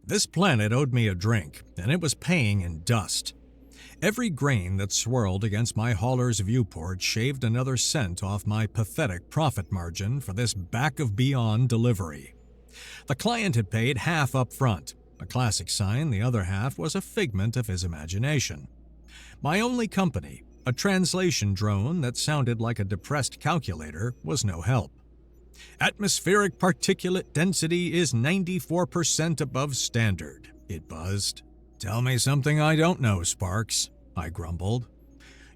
This planet owed me a drink, and it was paying in dust. Every grain that swirled against my hauler's viewport shaved another cent off my pathetic profit margin for this back-of-beyond delivery. The client had paid half up front, a classic sign the other half was a figment of his imagination. My only company, a translation drone that sounded like a depressed calculator, was no help. Atmospheric particulate density is 94% above standard, it buzzed. Tell me something I don't know, Sparks, I grumbled.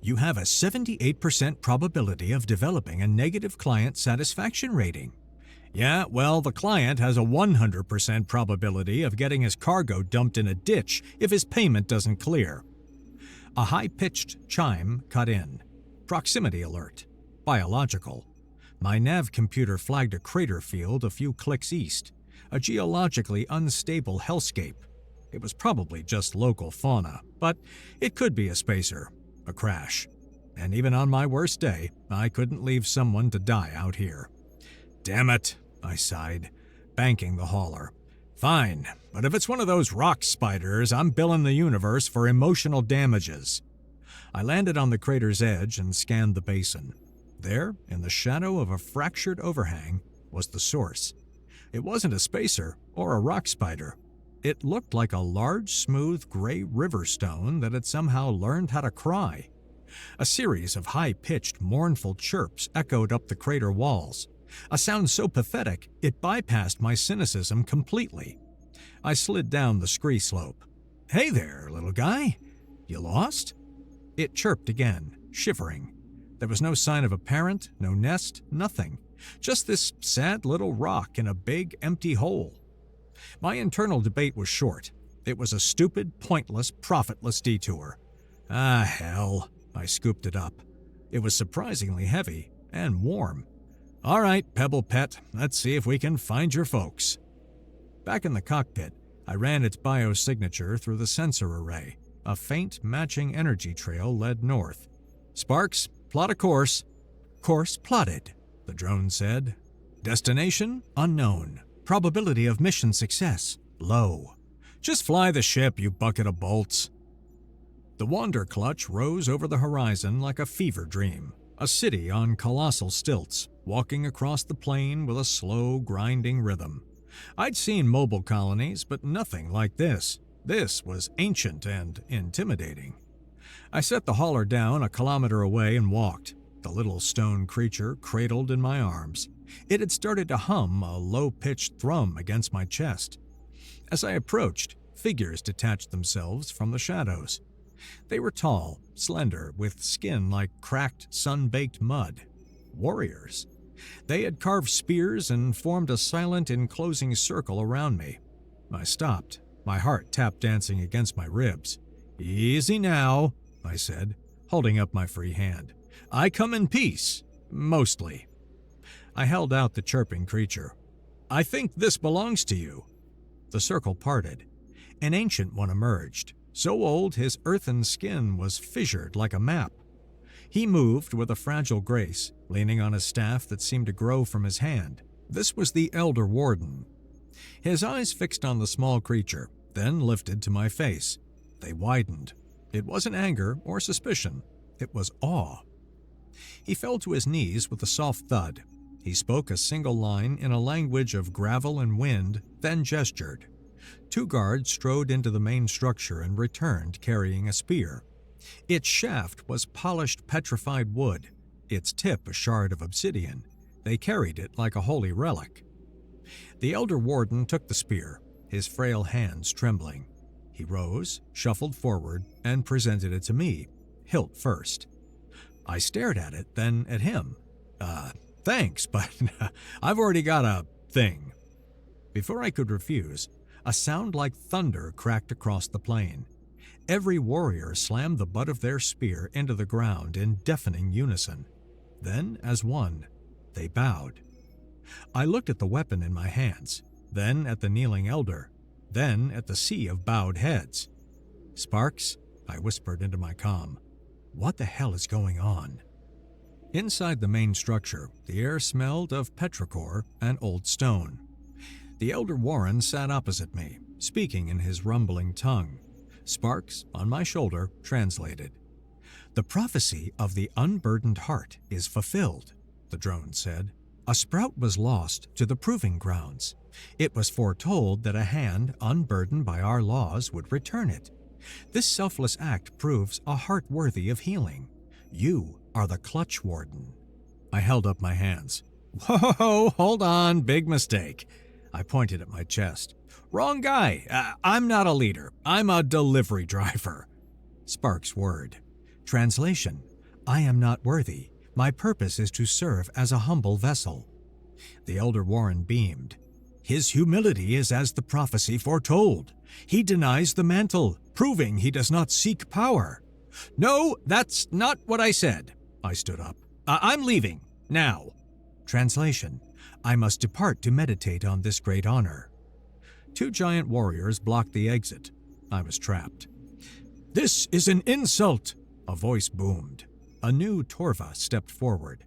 You have a 78% probability of developing a negative client satisfaction rating. Yeah, well, the client has a 100% probability of getting his cargo dumped in a ditch if his payment doesn't clear. A high-pitched chime cut in. Proximity alert. Biological. My nav computer flagged a crater field a few clicks east, a geologically unstable hellscape. It was probably just local fauna, but it could be a spacer, a crash. And even on my worst day, I couldn't leave someone to die out here. Damn it, I sighed, banking the hauler. Fine, but if it's one of those rock spiders, I'm billing the universe for emotional damages. I landed on the crater's edge and scanned the basin. There, in the shadow of a fractured overhang, was the source. It wasn't a spacer or a rock spider. It looked like a large, smooth gray river stone that had somehow learned how to cry. A series of high-pitched, mournful chirps echoed up the crater walls, a sound so pathetic it bypassed my cynicism completely. I slid down the scree slope. Hey there, little guy. You lost? It chirped again, shivering. There was no sign of a parent, no nest, nothing. Just this sad little rock in a big, empty hole. My internal debate was short. It was a stupid, pointless, profitless detour. Ah, hell. I scooped it up. It was surprisingly heavy and warm. All right, Pebble Pet, let's see if we can find your folks. Back in the cockpit, I ran its biosignature through the sensor array. A faint, matching energy trail led north. Sparks, plot a course. Course plotted, the drone said. Destination unknown. Probability of mission success low. Just fly the ship, you bucket of bolts. The Wander clutch rose over the horizon like a fever dream. A city on colossal stilts, walking across the plain with a slow, grinding rhythm. I'd seen mobile colonies, but nothing like this. This was ancient and intimidating. I set the hauler down a kilometer away and walked, the little stone creature cradled in my arms. It had started to hum a low-pitched thrum against my chest. As I approached, figures detached themselves from the shadows. They were tall, slender, with skin like cracked, sun-baked mud. Warriors. They had carved spears and formed a silent, enclosing circle around me. I stopped, my heart tap-dancing against my ribs. Easy now, I said, holding up my free hand. I come in peace, mostly. I held out the chirping creature. I think this belongs to you. The circle parted. An ancient one emerged, so old his earthen skin was fissured like a map. He moved with a fragile grace, leaning on a staff that seemed to grow from his hand. This was the elder warden. His eyes fixed on the small creature, then lifted to my face. They widened. It wasn't anger or suspicion. It was awe. He fell to his knees with a soft thud. He spoke a single line in a language of gravel and wind, then gestured. 2 guards strode into the main structure and returned carrying a spear. Its shaft was polished petrified wood, its tip a shard of obsidian. They carried it like a holy relic. The elder warden took the spear, his frail hands trembling. He rose, shuffled forward, and presented it to me, hilt first. I stared at it, then at him. Thanks, but I've already got a thing. Before I could refuse, a sound like thunder cracked across the plain. Every warrior slammed the butt of their spear into the ground in deafening unison. Then, as one, they bowed. I looked at the weapon in my hands, then at the kneeling elder, then at the sea of bowed heads. Sparks, I whispered into my comm. What the hell is going on? Inside the main structure, the air smelled of petrichor and old stone. The elder Warren sat opposite me, speaking in his rumbling tongue. Sparks, on my shoulder, translated. "The prophecy of the unburdened heart is fulfilled," the drone said. "A sprout was lost to the proving grounds. It was foretold that a hand unburdened by our laws would return it. This selfless act proves a heart worthy of healing. You are the clutch warden." I held up my hands. "Whoa, hold on, big mistake." I pointed at my chest. "Wrong guy. I'm not a leader. I'm a delivery driver." Sparks whirred. Translation: "I am not worthy. My purpose is to serve as a humble vessel." The elder Warren beamed. "His humility is as the prophecy foretold. He denies the mantle, proving he does not seek power." "No, that's not what I said." I stood up. "I'm leaving. Now." Translation: "I must depart to meditate on this great honor." 2 giant warriors blocked the exit. I was trapped. "This is an insult!" a voice boomed. A new Torva stepped forward,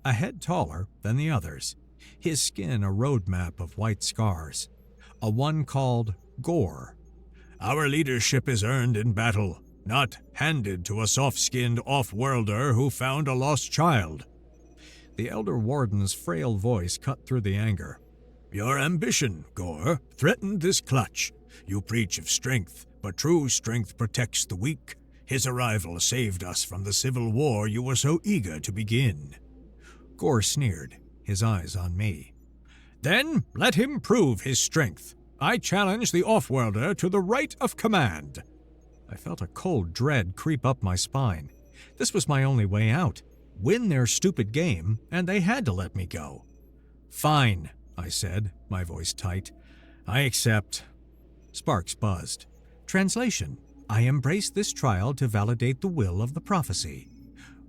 a head taller than the others, his skin a road map of white scars. A one called Gore. "Our leadership is earned in battle, not handed to a soft-skinned off-worlder who found a lost child." The elder warden's frail voice cut through the anger. "Your ambition, Gore, threatened this clutch. You preach of strength, but true strength protects the weak. His arrival saved us from the civil war you were so eager to begin." Gore sneered, his eyes on me. "Then let him prove his strength. I challenge the off-worlder to the right of command." I felt a cold dread creep up my spine. This was my only way out. Win their stupid game, and they had to let me go. "Fine," I said, my voice tight. "I accept." Sparks buzzed. Translation: "I embrace this trial to validate the will of the prophecy."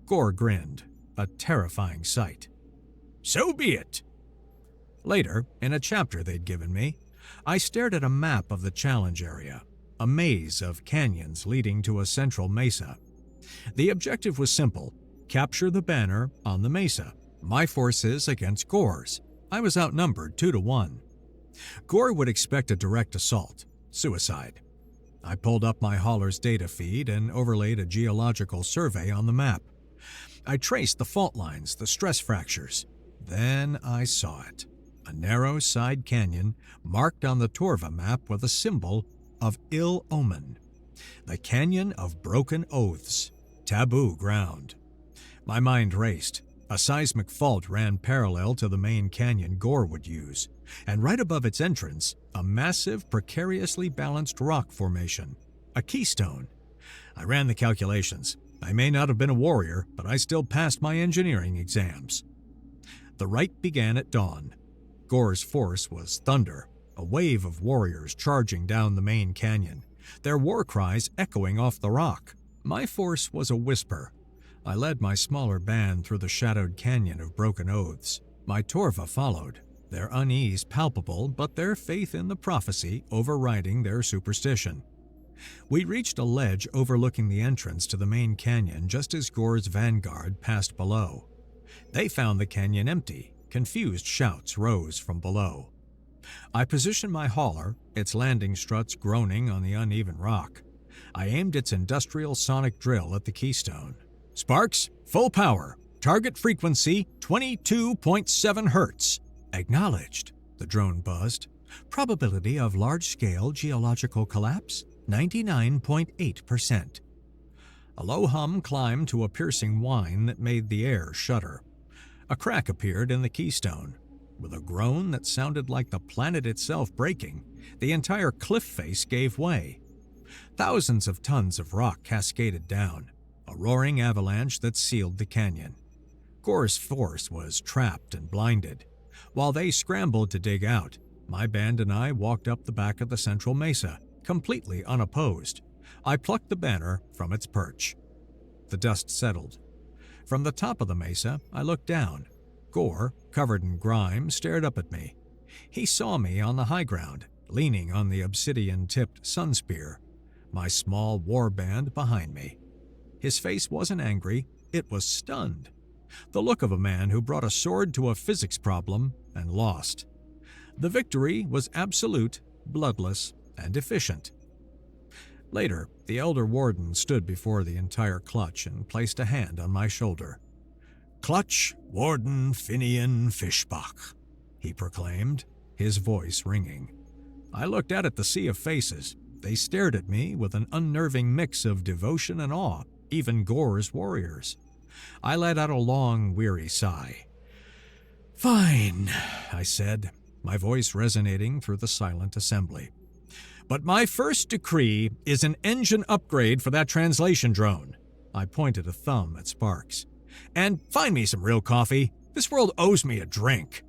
Gore grinned, a terrifying sight. "So be it." Later, in a chapter they'd given me, I stared at a map of the challenge area, a maze of canyons leading to a central mesa. The objective was simple: capture the banner on the mesa. My forces against Gore's. I was outnumbered 2-1. Gore would expect a direct assault. Suicide. I pulled up my hauler's data feed and overlaid a geological survey on the map. I traced the fault lines, the stress fractures. Then I saw it. A narrow side canyon marked on the Torva map with a symbol of ill omen. The Canyon of Broken Oaths. Taboo ground. My mind raced. A seismic fault ran parallel to the main canyon Gore would use, and right above its entrance, a massive, precariously balanced rock formation. A keystone. I ran the calculations. I may not have been a warrior, but I still passed my engineering exams. The rite began at dawn. Gore's force was thunder, a wave of warriors charging down the main canyon, their war cries echoing off the rock. My force was a whisper. I led my smaller band through the shadowed canyon of broken oaths. My Torva followed, their unease palpable, but their faith in the prophecy overriding their superstition. We reached a ledge overlooking the entrance to the main canyon just as Gore's vanguard passed below. They found the canyon empty. Confused shouts rose from below. I positioned my hauler, its landing struts groaning on the uneven rock. I aimed its industrial sonic drill at the keystone. "Sparks, full power. Target frequency 22.7 Hertz. "Acknowledged," the drone buzzed. "Probability of large-scale geological collapse, 99.8%. A low hum climbed to a piercing whine that made the air shudder. A crack appeared in the keystone. With a groan that sounded like the planet itself breaking, the entire cliff face gave way. Thousands of tons of rock cascaded down, a roaring avalanche that sealed the canyon. Gore's force was trapped and blinded. While they scrambled to dig out, my band and I walked up the back of the central mesa, completely unopposed. I plucked the banner from its perch. The dust settled. From the top of the mesa, I looked down. Gore, covered in grime, stared up at me. He saw me on the high ground, leaning on the obsidian-tipped sun spear, my small war band behind me. His face wasn't angry, it was stunned. The look of a man who brought a sword to a physics problem and lost. The victory was absolute, bloodless, and efficient. Later, the elder warden stood before the entire clutch and placed a hand on my shoulder. "Clutch, Warden Finian Fischbach," he proclaimed, his voice ringing. I looked out at the sea of faces. They stared at me with an unnerving mix of devotion and awe, even Gore's warriors. I let out a long, weary sigh. "Fine," I said, my voice resonating through the silent assembly. "But my first decree is an engine upgrade for that translation drone." I pointed a thumb at Sparks. "And find me some real coffee. This world owes me a drink."